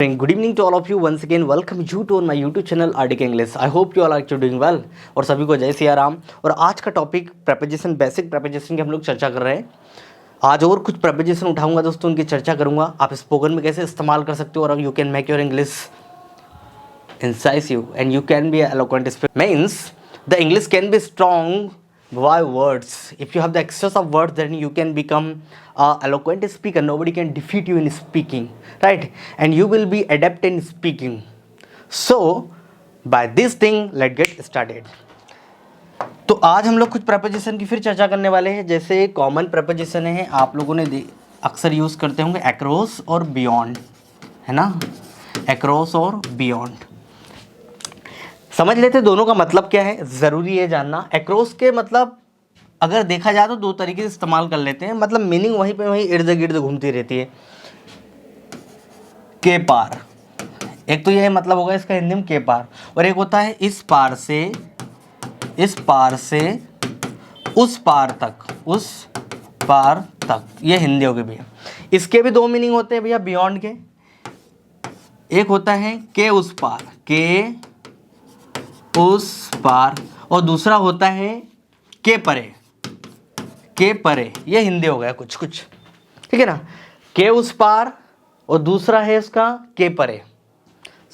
Good evening to all of you. Once again, welcome you to on my YouTube channel RDK English. I hope you all are doing well. और सभी को जय सिया राम। और आज का topic preposition, basic preposition की हम लोग चर्चा कर रहे हैं। आज और कुछ प्रेपोजिशन उठाऊंगा दोस्तों, उनकी चर्चा करूंगा। आप स्पोकन में कैसे इस्तेमाल कर सकते हो और you can make your English incisive and you can be eloquent speaker. Means the English can be strong by words. If you have the excess of words, then you can become a eloquent speaker. Nobody can defeat you in speaking, right? And you will be adept in speaking. So by this thing, let's get started. तो आज हम लोग कुछ preposition की फिर चर्चा करने वाले हैं। जैसे कॉमन प्रेपोजिशन है, आप लोगों ने अक्सर यूज़ करते होंगे अक्रॉस और बियॉन्ड, है ना? अक्रॉस और बियॉन्ड समझ लेते दोनों का मतलब क्या है, ज़रूरी है जानना। अक्रॉस के मतलब अगर देखा जाए तो दो तरीके से इस्तेमाल कर लेते हैं, मतलब मीनिंग वहीं पे वहीं इर्द गिर्द घूमती रहती है। के पार, एक तो यह मतलब होगा इसका हिंदी में के पार, और एक होता है इस पार से उस पार तक, ये हिंदी होगी भैया। इसके भी दो मीनिंग होते हैं भैया बियॉन्ड के। एक होता है के उस पार और दूसरा होता है के परे, ये हिंदी हो गया कुछ कुछ, ठीक है ना? के उस पार और दूसरा है इसका के परे।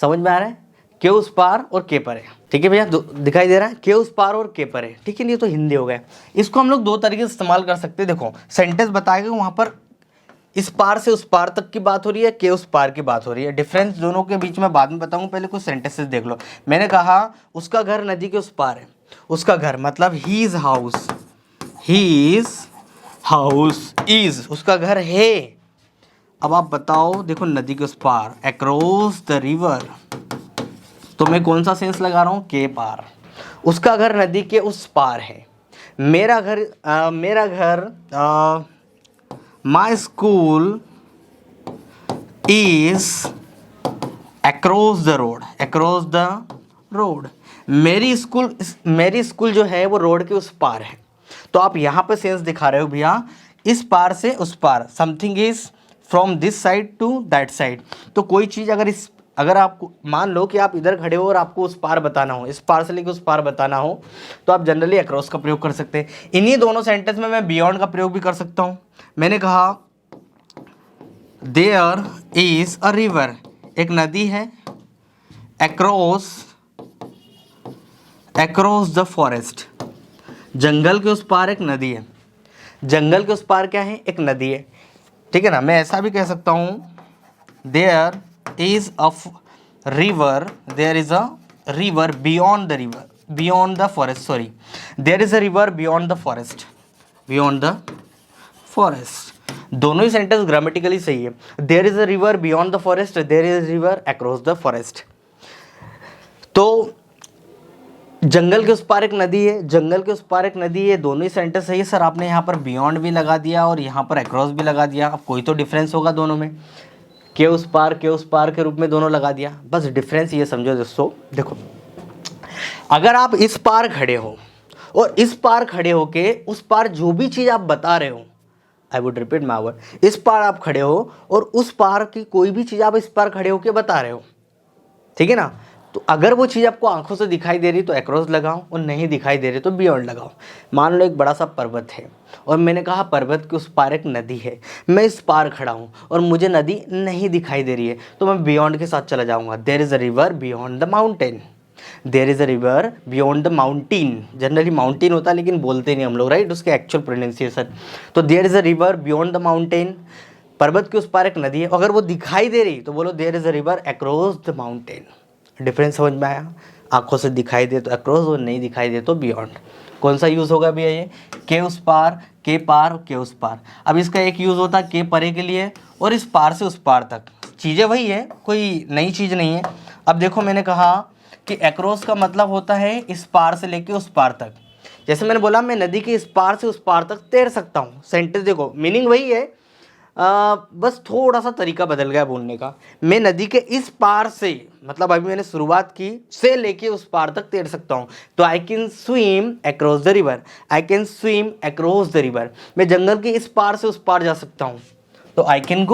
समझ में आ रहा है? के उस पार और के परे, ठीक है भैया? दिखाई दे रहा है के उस पार और के परे, ठीक है? ये तो हिंदी हो गया। इसको हम लोग दो तरीके से इस्तेमाल कर सकते हैं। देखो सेंटेंस बताएगा वहां पर इस पार से उस पार तक की बात हो रही है, के उस पार की बात हो रही है। डिफरेंस दोनों के बीच में बाद में बताऊंगा, पहले कुछ सेंटेंसेस देख लो। मैंने कहा उसका घर नदी के उस पार है। उसका घर मतलब हीज हाउस इज, उसका घर है। अब आप बताओ, देखो नदी के उस पार, अक्रॉस द रिवर, तो मैं कौन सा सेंस लगा रहा हूँ? के पार। उसका घर नदी के उस पार है। मेरा घर My school is across the road. मेरी स्कूल जो है वो रोड के उस पार है। तो आप यहाँ पे सेंस दिखा रहे हो भैया, इस पार से उस पार, something is from this side to that side. तो कोई चीज़ अगर आपको मान लो कि आप इधर खड़े हो और आपको उस पार बताना हो, इस पार से लेकर उस पार बताना हो, तो आप जनरली अक्रॉस का प्रयोग कर सकते हैं। इन्हीं दोनों सेंटेंस में मैं बियॉन्ड का प्रयोग भी कर सकता हूँ। मैंने कहा देयर इज अ रिवर, एक नदी है, अक्रॉस द फॉरेस्ट, जंगल के उस पार एक नदी है। जंगल के उस पार क्या है? एक नदी है, ठीक है ना? मैं ऐसा भी कह सकता हूँ there is a river beyond the forest. दोनों ही सेंटेंस ग्रामेटिकली सही है। There is a river beyond the forest, there is a river across the forest. तो जंगल के उस पार एक नदी है, दोनों ही सेंटेंस सही है। सर आपने यहाँ पर बियॉन्ड भी लगा दिया और यहाँ पर अक्रॉस भी लगा दिया, अब कोई तो डिफरेंस होगा दोनों में। के उस पार के रूप में दोनों लगा दिया, बस डिफरेंस ये समझो दोस्तों। देखो अगर आप इस पार खड़े हो और इस पार खड़े होके उस पार जो भी चीज़ आप बता रहे हो, I would repeat my word, इस पार आप खड़े हो और उस पार की कोई भी चीज़ आप इस पार खड़े होके बता रहे हो, ठीक है ना? तो अगर वो चीज़ आपको आंखों से दिखाई दे रही तो अक्रॉस लगाओ, और नहीं दिखाई दे रही तो बियॉन्ड लगाओ। मान लो एक बड़ा सा पर्वत है और मैंने कहा पर्वत के उस पार एक नदी है, मैं इस पार खड़ा हूँ और मुझे नदी नहीं दिखाई दे रही है, तो मैं बियॉन्ड के साथ चला जाऊँगा। There is a river beyond the mountain, there is a river beyond the mountain. Generally mountain होता है लेकिन बोलते नहीं हम लोग, राइट? उसके एक्चुअल प्रोनाउंसिएशन। तो there is a river beyond the mountain, पर्वत के उस पार एक नदी है। अगर वो दिखाई दे रही तो बोलो there is a river across the mountain. Difference समझ में आया? आंखों से दिखाई दे तो अक्रॉस और नहीं दिखाई दे तो बियॉन्ड। कौन सा यूज़ होगा भैया? ये के उस पार, के पार और के उस पार। अब इसका एक यूज़ होता है के परे के लिए, और इस पार से उस पार तक। चीज़ें वही है, कोई नई चीज़ नहीं है। अब देखो मैंने कहा कि अक्रॉस का मतलब होता है इस पार से लेके उस पार तक। जैसे मैंने बोला मैं नदी के इस पार से उस पार तक तैर सकता हूँ। सेंटेंस देखो मीनिंग वही है, बस थोड़ा सा तरीका बदल गया बोलने का। मैं नदी के इस पार से, मतलब अभी मैंने शुरुआत की से लेके उस पार तक तैर सकता हूँ। तो I can swim across the river, मैं जंगल के इस पार से उस पार जा सकता हूँ। तो I can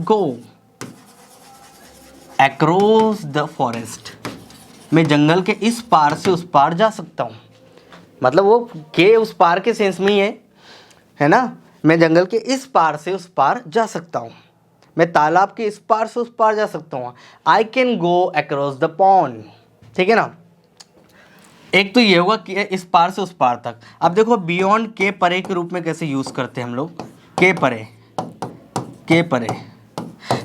go, across the forest, मैं जंगल के इस पार से उस पार जा सकता हूँ। मतलब वो के उस पार के सेंस में ही है ना, मैं जंगल के इस पार से उस पार जा सकता हूँ, मैं तालाब के इस पार से उस पार जा सकता हूँ। I can go across the pond, ठीक है ना। एक तो ये होगा कि इस पार से उस पार तक। अब देखो बियॉन्ड के परे के रूप में कैसे यूज़ करते हैं हम लोग, के परे, के परे।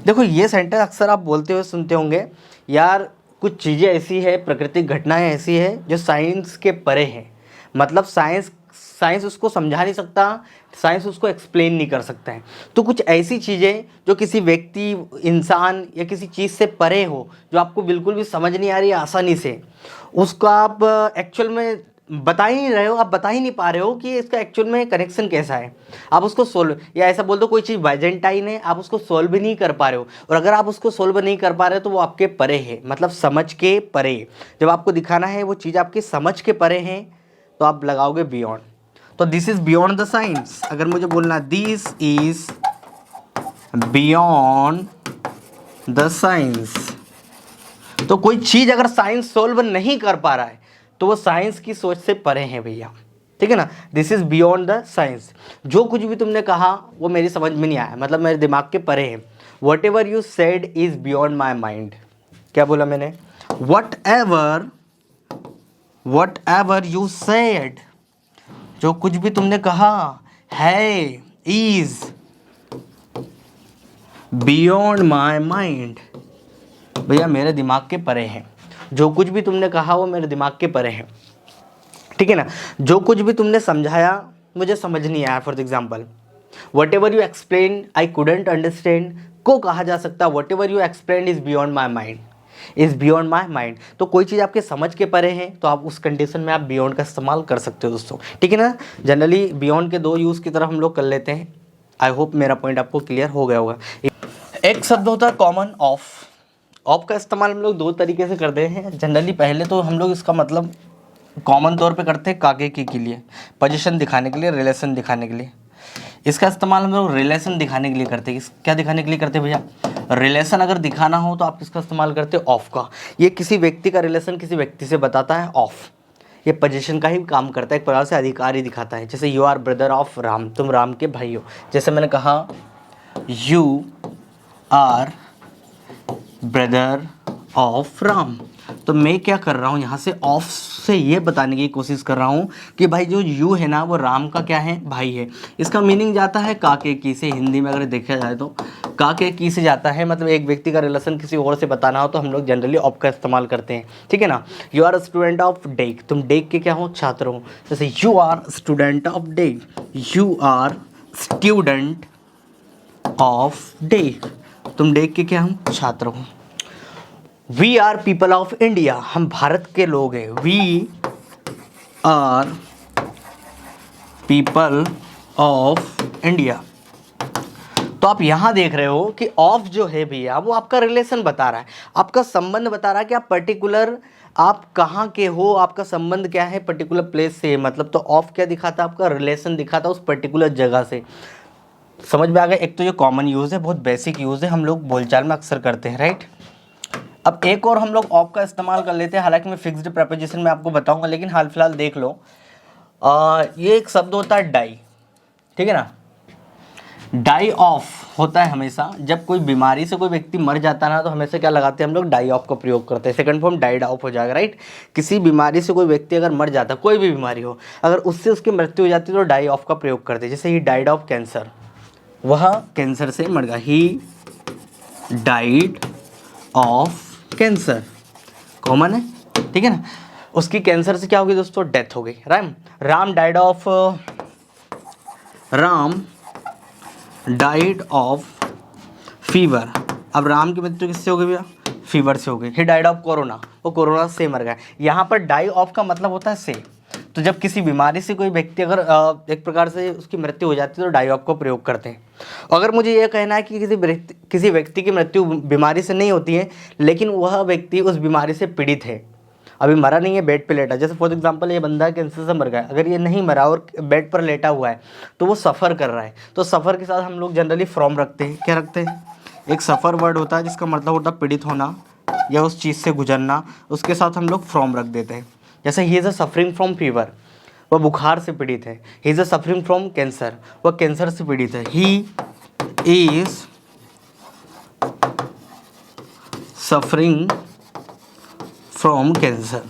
देखो ये सेंटेंस अक्सर आप बोलते हुए सुनते होंगे, यार कुछ चीज़ें ऐसी है, प्राकृतिक घटनाएं ऐसी है जो साइंस के परे हैं। मतलब साइंस उसको समझा नहीं सकता, साइंस उसको एक्सप्लेन नहीं कर सकता है। तो कुछ ऐसी चीज़ें जो किसी व्यक्ति, इंसान या किसी चीज़ से परे हो, जो आपको बिल्कुल भी समझ नहीं आ रही है आसानी से, उसको आप एक्चुअल में बता ही नहीं रहे हो, आप बता ही नहीं पा रहे हो कि इसका एक्चुअल में कनेक्शन कैसा है। आप उसको सोल्व, या ऐसा बोल दो कोई चीज़ बाइजेंटाइन है, आप उसको सोल्व भी नहीं कर पा रहे हो। और अगर आप उसको सोल्व नहीं कर पा रहे हो तो वो आपके परे है, मतलब समझ के परे। जब आपको दिखाना है वो चीज़ आपकी समझ के परे है तो आप लगाओगे बियॉन्ड। तो this is beyond the science. अगर मुझे बोलना this is beyond the science, तो कोई चीज़ अगर साइंस सोल्व नहीं कर पा रहा है तो वो साइंस की सोच से परे हैं भैया, ठीक है ना। This is beyond the science. जो कुछ भी तुमने कहा वो मेरी समझ में नहीं आया, मतलब मेरे दिमाग के परे है। What ever you said is beyond my mind. क्या बोला मैंने, वट एवर यू सेड, जो कुछ भी तुमने कहा है, इज बियॉन्ड माई माइंड, भैया मेरे दिमाग के परे है। जो कुछ भी तुमने कहा वो मेरे दिमाग के परे है, ठीक है ना। जो कुछ भी तुमने समझाया मुझे समझ नहीं आया। For example, what ever you explain I couldn't understand को कहा जा सकता है what ever you explain is beyond my mind, is beyond my mind. तो कोई चीज़ आपके समझ के परे है तो आप उस कंडीशन में आप बियॉन्ड का इस्तेमाल कर सकते हो दोस्तों, ठीक है ना। जनरली बियॉन्ड के दो यूज़ की तरफ हम लोग कर लेते हैं। आई होप मेरा पॉइंट आपको क्लियर हो गया होगा। एक शब्द होता है कॉमन, ऑफ। ऑफ का इस्तेमाल हम लोग दो तरीके से करते हैं जनरली। पहले तो हम लोग इसका मतलब कॉमन तौर पे करते हैं काके की के लिए, पोजीशन दिखाने के लिए, रिलेशन दिखाने के लिए। इसका इस्तेमाल हम लोग रिलेशन दिखाने के लिए करते हैं। क्या दिखाने के लिए करते हैं भैया, रिलेशन अगर दिखाना हो तो आप किसका इस्तेमाल करते हो, ऑफ का। ये किसी व्यक्ति का रिलेशन किसी व्यक्ति से बताता है, ऑफ। ये पोजीशन का ही काम करता है, एक प्रकार से अधिकार ही दिखाता है। जैसे you are brother of Ram, तुम राम के भाई हो। जैसे मैंने कहा you are brother of Ram, तो मैं क्या कर रहा हूँ यहाँ से ऑफ से ये बताने की कोशिश कर रहा हूँ कि भाई जो यू है ना वो राम का क्या है, भाई है। इसका मीनिंग जाता है काके की से, हिंदी में अगर देखा जाए तो काके की से जाता है। मतलब एक व्यक्ति का रिलेशन किसी और से बताना हो तो हम लोग जनरली ऑफ का इस्तेमाल करते हैं, ठीक है ना। You are student of deck, तुम डेक के क्या हो, छात्र हो। जैसे you are student of deck, you are student of deck, तुम डेक के क्या हो, छात्र हो। We are people of India, हम भारत के लोग हैं। We are people of India. तो आप यहाँ देख रहे हो कि ऑफ जो है भैया वो आपका रिलेशन बता रहा है, आपका संबंध बता रहा है कि आप पर्टिकुलर आप कहाँ के हो, आपका संबंध क्या है पर्टिकुलर प्लेस से। मतलब तो ऑफ क्या दिखाता है, आपका रिलेशन दिखाता है उस पर्टिकुलर जगह से। समझ में आ गया। एक तो ये कॉमन यूज़ है, बहुत बेसिक यूज़ है, हम लोग बोलचाल में अक्सर करते हैं, राइट। अब एक और हम लोग ऑफ का इस्तेमाल कर लेते हैं। हालांकि मैं फिक्स्ड प्रेपोजिशन में आपको बताऊंगा, लेकिन हाल फिलहाल देख लो। ये एक शब्द होता है डाई, ठीक है ना। डाई ऑफ होता है हमेशा जब कोई बीमारी से कोई व्यक्ति मर जाता है ना, तो हमेशा क्या लगाते हैं हम लोग, डाई ऑफ का प्रयोग करते हैं। सेकंड फॉर्म डाइड ऑफ हो जाएगा, राइट। किसी बीमारी से कोई व्यक्ति अगर मर जाता है, कोई भी बीमारी हो, अगर उससे उसकी मृत्यु हो जाती है तो डाई ऑफ का प्रयोग करते हैं। जैसे ही डाइड ऑफ कैंसर, वह कैंसर से मर गया, he died of cancer, common है, ठीक है ना। उसकी कैंसर से क्या होगी दोस्तों, डेथ हो गई। Ram died of fever. अब राम की मृत्यु किससे हो गई भैया, फीवर से हो गई। ही डाइड ऑफ कोरोना, वो कोरोना से मर गया। यहाँ पर डाई ऑफ का मतलब होता है से। तो जब किसी बीमारी से कोई व्यक्ति अगर एक प्रकार से उसकी मृत्यु हो जाती है तो डाई ऑफ का प्रयोग करते हैं। अगर मुझे ये कहना है कि किसी व्यक्ति की मृत्यु बीमारी से नहीं होती है, लेकिन वह व्यक्ति उस बीमारी से पीड़ित है, अभी मरा नहीं है, बेड पे लेटा। जैसे फॉर एग्जांपल ये बंदा कैंसर से मर गया, अगर ये नहीं मरा और बेड पर लेटा हुआ है तो वो सफ़र कर रहा है। तो सफ़र के साथ हम लोग जनरली फ्रॉम रखते हैं। क्या रखते हैं, एक सफ़र वर्ड होता है जिसका मतलब होता है पीड़ित होना या उस चीज़ से गुजरना, उसके साथ हम लोग फ्रॉम रख देते हैं। जैसे he is a suffering from fever, वह बुखार से पीड़ित है। He is a suffering from cancer, वह कैंसर से पीड़ित है। He is suffering from cancer,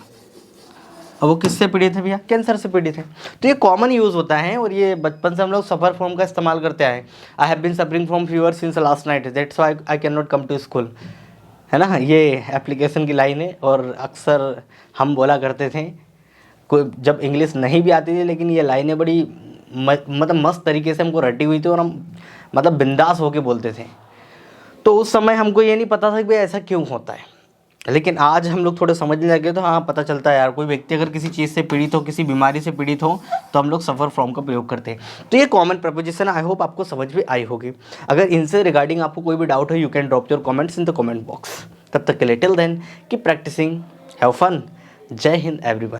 अब वो किससे पीड़ित है भैया? कैंसर से पीड़ित है। तो ये कॉमन यूज़ होता है और ये बचपन से हम लोग सफ़र फ्रॉम का इस्तेमाल करते आए। I have been suffering from fever since last night, that's why I can not come to school, है ना। ये एप्लीकेशन की लाइन है और अक्सर हम बोला करते थे, कोई जब इंग्लिश नहीं भी आती थी, लेकिन ये लाइनें बड़ी मतलब मस्त तरीके से हमको रटी हुई थी और हम मतलब बिंदास होके बोलते थे। तो उस समय हमको ये नहीं पता था कि भाई ऐसा क्यों होता है, लेकिन आज हम लोग थोड़े समझने लगे तो हाँ पता चलता है यार, कोई व्यक्ति अगर किसी चीज़ से पीड़ित हो, किसी बीमारी से पीड़ित हो, तो हम लोग सफ़र फ्रॉम का प्रयोग करते हैं। तो ये कॉमन प्रपोजिशन, आई होप आपको समझ में आई होगी। अगर इनसे रिगार्डिंग आपको कोई भी डाउट है, you can drop your comments in the comment box. तब तक के लिए till then keep practising, have fun. जय हिंद एवरीवन।